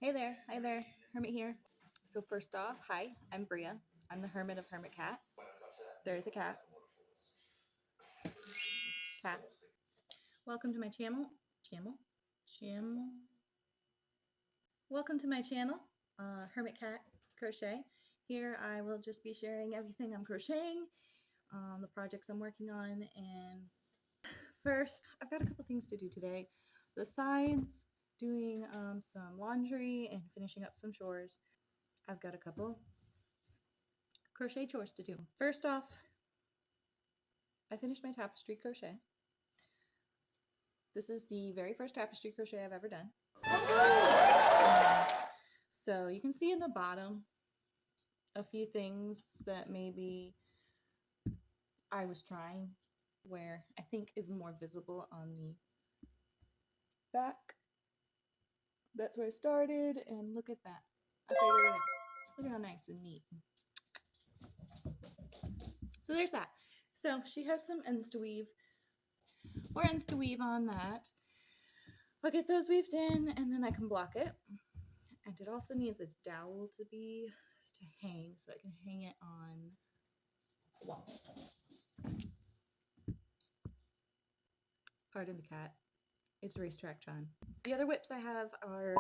Hey there, Hermit here. So first off, hi, I'm Bria. I'm the Hermit of HermitCat. There's a cat. Cat. Welcome to my channel. Welcome to my channel, HermitCat Crochet. Here I will just be sharing everything I'm crocheting, the projects I'm working on, and first, I've got a couple things to do today. Besides doing some laundry and finishing up some chores, I've got a couple crochet chores to do. First off, I finished my tapestry crochet. This is the very first tapestry crochet I've ever done. So you can see in the bottom a few things that maybe I was trying where I think is more visible on the back. That's where I started, and look at that. I figured it out. Look at how nice and neat. So there's that. So she has some ends to weave. 4 ends to weave on that. I'll get those weaved in and then I can block it. And it also needs a dowel to hang so I can hang it on the wall. Pardon the cat. It's racetrack time. The other whips I have are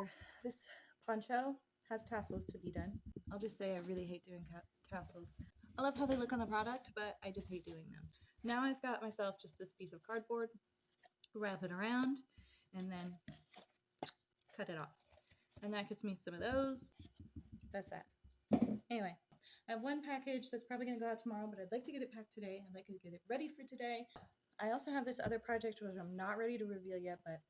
this poncho has tassels to be done. I'll just say I really hate doing tassels. I love how they look on the product, but I just hate doing them. Now I've got myself just this piece of cardboard, wrap it around, and then cut it off. And that gets me some of those. That's that. Anyway, I have one package that's probably going to go out tomorrow, but I'd like to get it packed today. I'd like to get it ready for today. I also have this other project which I'm not ready to reveal yet, but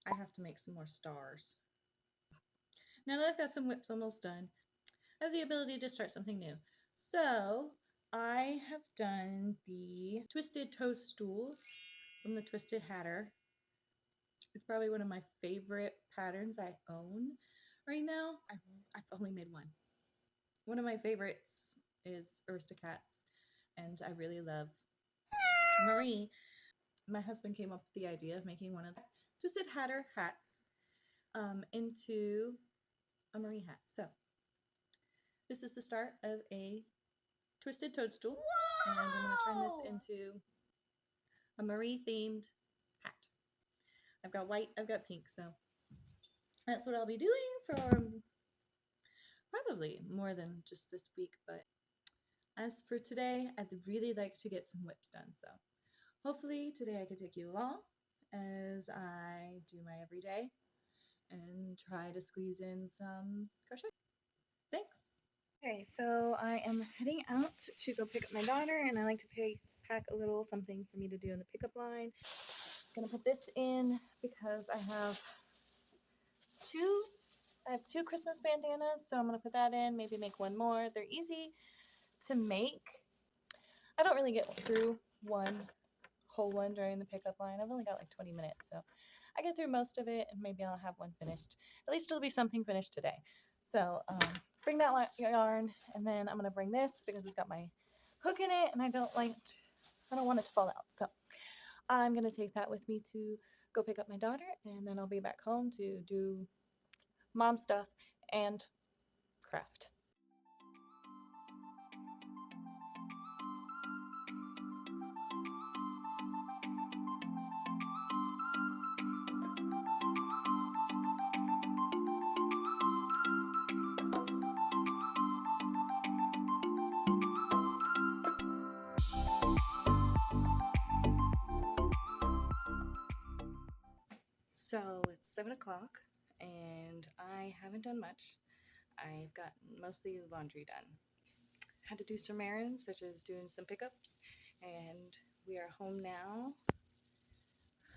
I have to make some more stars. Now that I've got some whips almost done, I have the ability to start something new. So I have done the Twisted Toadstool from the Twisted Hatter. It's probably one of my favorite patterns I own right now. I've only made one. One of my favorites is Aristocats, and I really love Marie. My husband came up with the idea of making one of the Twisted Hatter hats into a Marie hat. So this is the start of a Twisted Toadstool. Whoa! And I'm going to turn this into a Marie themed hat. I've got white, I've got pink, so that's what I'll be doing for probably more than just this week. But as for today, I'd really like to get some whips done. So hopefully today I can take you along as I do my everyday and try to squeeze in some crochet. Thanks. Okay, so I am heading out to go pick up my daughter, and I like to pack a little something for me to do in the pickup line. I'm gonna put this in because I have two Christmas bandanas, so I'm gonna put that in, maybe make one more. They're easy to make. I don't really get through one whole one during the pickup line. I've only got like 20 minutes, so I get through most of it, and maybe I'll have one finished. At least it'll be something finished today. So bring that yarn, and then I'm gonna bring this because it's got my hook in it, and I don't want it to fall out. So I'm gonna take that with me to go pick up my daughter, and then I'll be back home to do mom stuff and craft. So it's 7 o'clock and I haven't done much. I've got mostly laundry done. Had to do some errands, such as doing some pickups, and we are home now.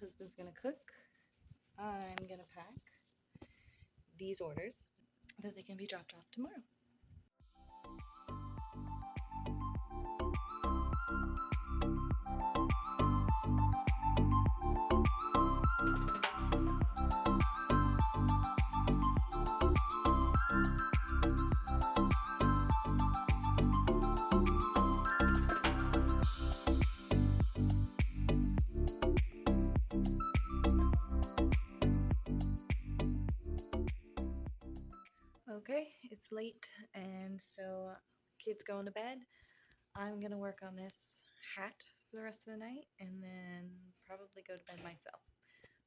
Husband's gonna cook. I'm gonna pack these orders that they can be dropped off tomorrow. Okay, it's late, and so kids going to bed. I'm gonna work on this hat for the rest of the night, and then probably go to bed myself.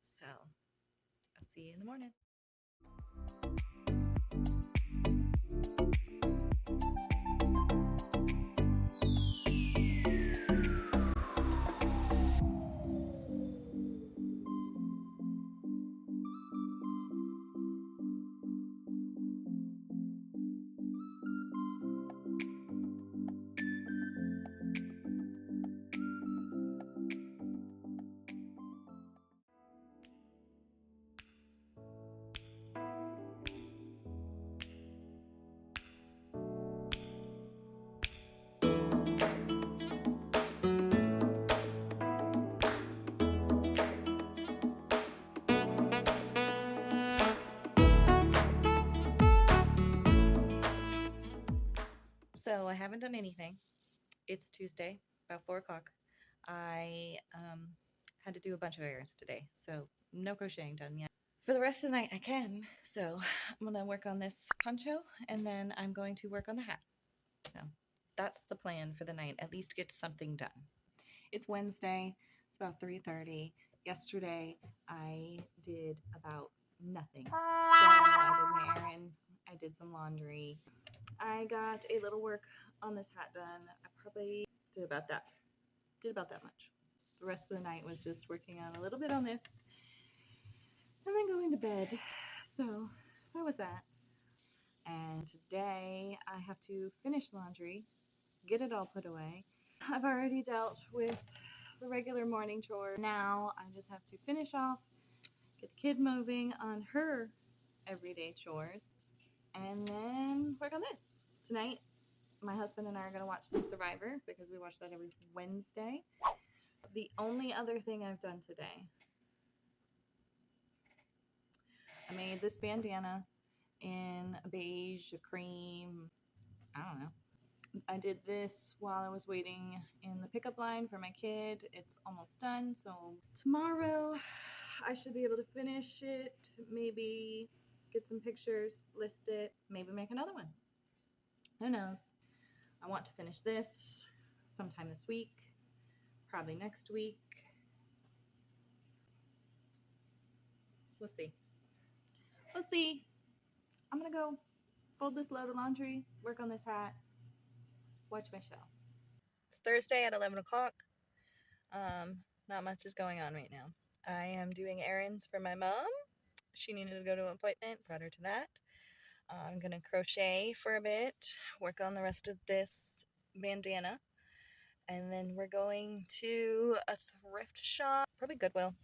So I'll see you in the morning. So I haven't done anything. It's Tuesday, about 4 o'clock. I had to do a bunch of errands today, so no crocheting done yet. For the rest of the night, I can. So I'm gonna work on this poncho, and then I'm going to work on the hat. So that's the plan for the night. At least get something done. It's Wednesday. It's about 3:30. Yesterday, I did about nothing. So I did my errands. I did some laundry. I got a little work on this hat done. I probably did about that much. The rest of the night was just working on a little bit on this and then going to bed. So that was that. And today I have to finish laundry, get it all put away. I've already dealt with the regular morning chore. Now I just have to finish off, get the kid moving on her everyday chores, and then work on this. Tonight, my husband and I are going to watch some Survivor because we watch that every Wednesday. The only other thing I've done today, I made this bandana in a beige, a cream, I don't know. I did this while I was waiting in the pickup line for my kid. It's almost done, so tomorrow I should be able to finish it, maybe get some pictures, list it, maybe make another one. Who knows? I want to finish this sometime this week, probably next week. We'll see. We'll see. I'm gonna go fold this load of laundry, work on this hat, watch my show. It's Thursday at 11 o'clock. Not much is going on right now. I am doing errands for my mom. She needed to go to an appointment, brought her to that. I'm gonna crochet for a bit, work on the rest of this bandana, and then we're going to a thrift shop, probably Goodwill.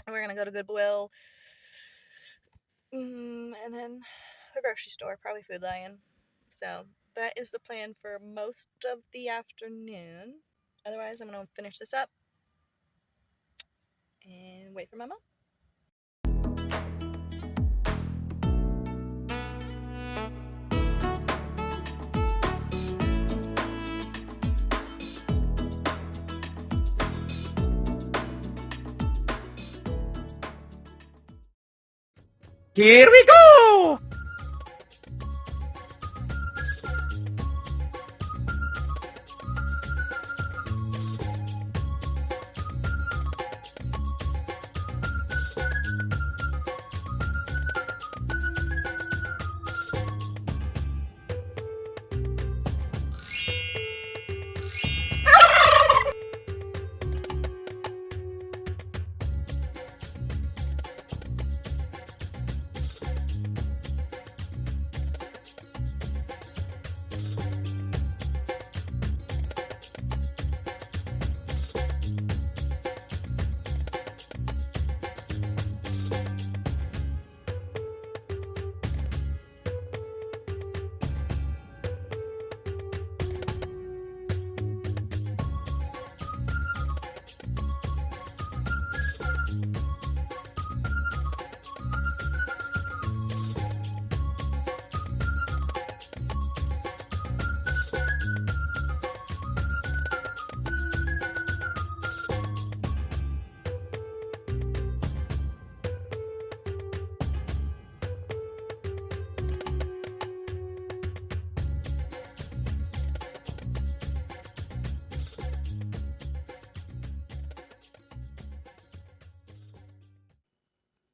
We're gonna go to Goodwill, and then the grocery store, probably Food Lion. So that is the plan for most of the afternoon. Otherwise, I'm gonna finish this up and wait for my mom. Here we go!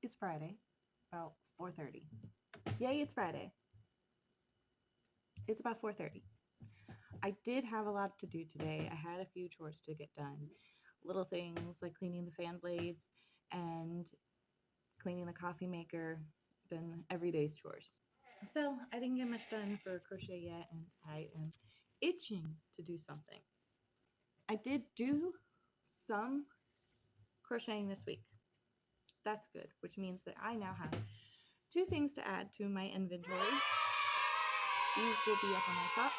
It's Friday, about 4:30. Yay, it's Friday. It's about 4:30. I did have a lot to do today. I had a few chores to get done. Little things like cleaning the fan blades and cleaning the coffee maker, then everyday's chores. So I didn't get much done for crochet yet, and I am itching to do something. I did do some crocheting this week. That's good, which means that I now have 2 things to add to my inventory. These will be up on my shop.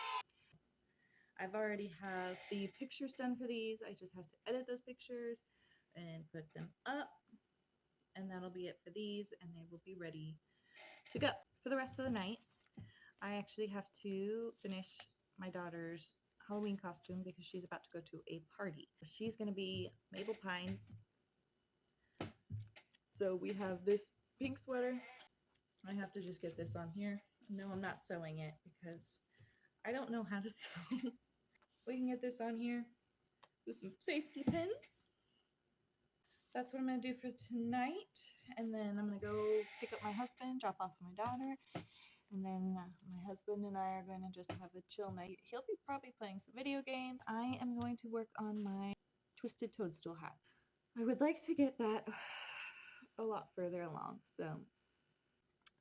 I've already have the pictures done for these. I just have to edit those pictures and put them up, and that'll be it for these, and they will be ready to go. For the rest of the night, I actually have to finish my daughter's Halloween costume because she's about to go to a party. She's going to be Maple Pines. So we have this pink sweater. I have to just get this on here. No, I'm not sewing it because I don't know how to sew. We can get this on here with some safety pins. That's what I'm going to do for tonight. And then I'm going to go pick up my husband, drop off my daughter. And then my husband and I are going to just have a chill night. He'll be probably playing some video games. I am going to work on my twisted toadstool hat. I would like to get that a lot further along. So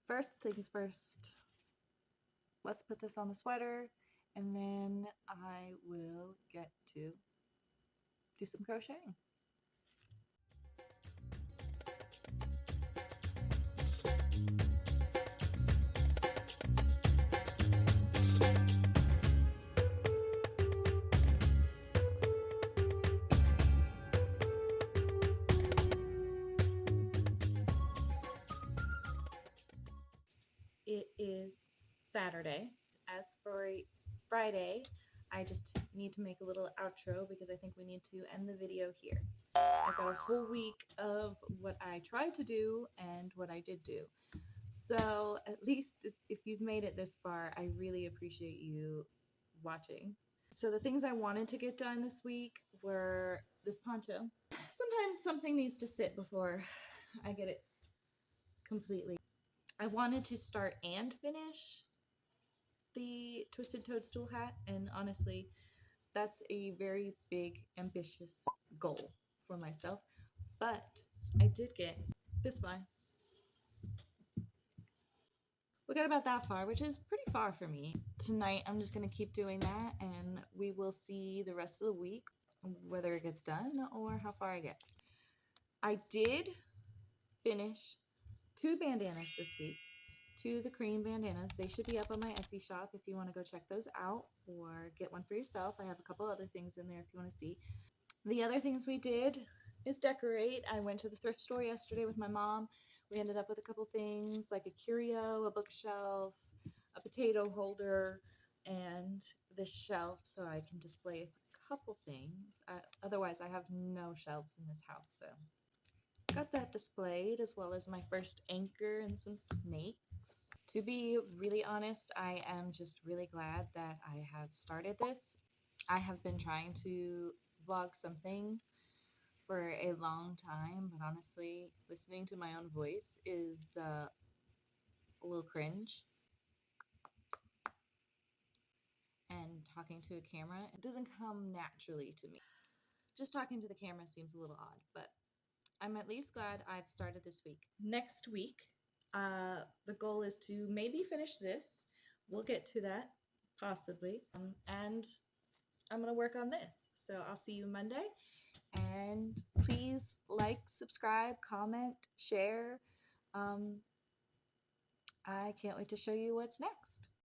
first things first, let's put this on the sweater. And then I will get to do some crocheting. It is Saturday. As for Friday, I just need to make a little outro because I think we need to end the video here. I've got a whole week of what I tried to do and what I did do. So at least if you've made it this far, I really appreciate you watching. So the things I wanted to get done this week were this poncho. Sometimes something needs to sit before I get it completely. I wanted to start and finish the twisted toadstool hat, and honestly, that's a very big, ambitious goal for myself. But I did get this far. We got about that far, which is pretty far for me. Tonight, I'm just going to keep doing that, and we will see the rest of the week whether it gets done or how far I get. I did finish 2 bandanas this week. 2 the cream bandanas. They should be up on my Etsy shop if you want to go check those out or get one for yourself. I have a couple other things in there if you want to see. The other things we did is decorate. I went to the thrift store yesterday with my mom. We ended up with a couple things like a curio, a bookshelf, a potato holder, and this shelf so I can display a couple things. Otherwise, I have no shelves in this house, so got that displayed, as well as my first anchor and some snakes. To be really honest, I am just really glad that I have started this. I have been trying to vlog something for a long time, but honestly, listening to my own voice is a little cringe. And talking to a camera, it doesn't come naturally to me. Just talking to the camera seems a little odd, but I'm at least glad I've started this week. Next week, the goal is to maybe finish this. We'll get to that, possibly. And I'm going to work on this. So I'll see you Monday. And please like, subscribe, comment, share. I can't wait to show you what's next.